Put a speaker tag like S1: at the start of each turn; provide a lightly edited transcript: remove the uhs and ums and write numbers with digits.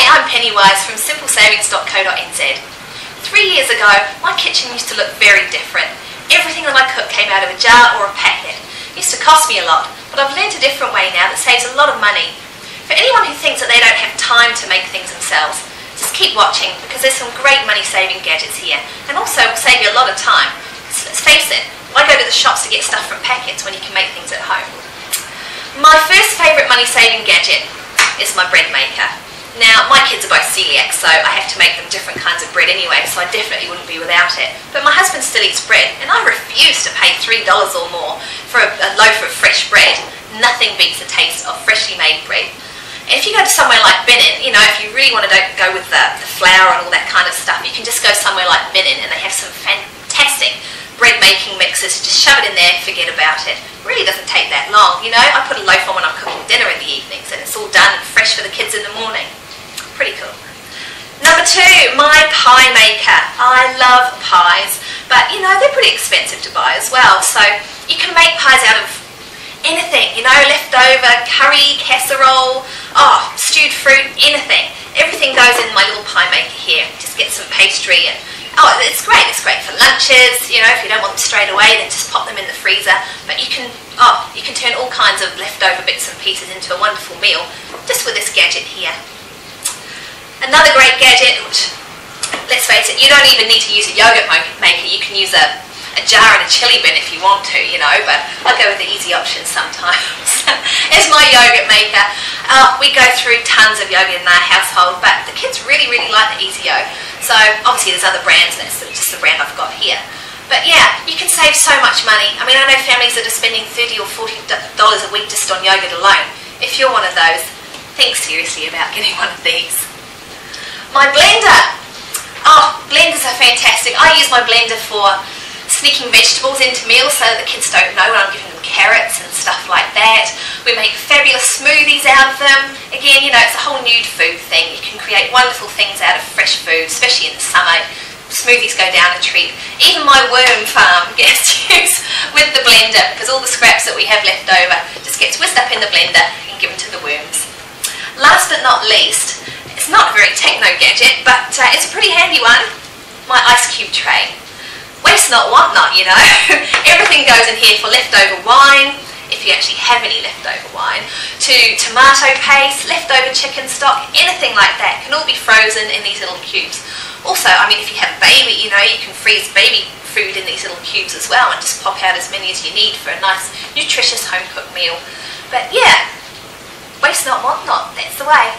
S1: Hi, I'm Pennywise from simplesavings.co.nz. 3 years ago, my kitchen used to look very different. Everything that I cooked came out of a jar or a packet. It used to cost me a lot, but I've learned a different way now that saves a lot of money. For anyone who thinks that they don't have time to make things themselves, just keep watching because there's some great money-saving gadgets here, and also will save you a lot of time. So let's face it, why go to the shops to get stuff from packets when you can make things at home? My first favourite money-saving gadget is my bread maker. Now, my kids are both celiac, so I have to make them different kinds of bread anyway, so I definitely wouldn't be without it. But my husband still eats bread, and I refuse to pay $3 or more for a loaf of fresh bread. Nothing beats the taste of freshly made bread. If you go to somewhere like Binin, you know, if you really want to go with the flour and all that kind of stuff, you can just go somewhere like Binin, and they have some fantastic bread making mixes. Just shove it in there, forget about it. It really doesn't take that long, you know. I put a loaf on when I'm cooking dinner in the evenings, and it's all done and fresh for the kids in the morning. Pretty cool. Number 2, my pie maker. I love pies, but you know, they're pretty expensive to buy as well, so you can make pies out of anything, you know, leftover curry, casserole, stewed fruit, anything. Everything goes in my little pie maker here. Just get some pastry and it's great. It's great for lunches, you know, if you don't want them straight away, then just pop them in the freezer. But you can turn all kinds of leftover bits and pieces into a wonderful meal just with this gadget here. Another great gadget, which, let's face it, you don't even need to use a yogurt maker. You can use a jar and a chili bin if you want to, you know, but I go with the easy options sometimes. It's my yogurt maker. We go through tons of yogurt in our household, but the kids really, really like the Easy-O. So obviously there's other brands, and it's just the brand I've got here. But yeah, you can save so much money. I mean, I know families that are spending $30 or $40 a week just on yogurt alone. If you're one of those, think seriously about getting one of these. My blender. Blenders are fantastic. I use my blender for sneaking vegetables into meals so that the kids don't know when I'm giving them carrots and stuff like that. We make fabulous smoothies out of them. Again, you know, it's a whole nude food thing. You can create wonderful things out of fresh food, especially in the summer. Smoothies go down a treat. Even my worm farm gets used with the blender because all the scraps that we have left over just gets whisked up in the blender and given to the worms. Last but not least, it's not a very techno gadget, but it's a pretty handy one, my ice cube tray. Waste not, want not, you know. Everything goes in here for leftover wine, if you actually have any leftover wine, to tomato paste, leftover chicken stock, anything like that can all be frozen in these little cubes. Also, I mean, if you have a baby, you know, you can freeze baby food in these little cubes as well and just pop out as many as you need for a nice, nutritious home-cooked meal. But yeah, waste not, want not, that's the way.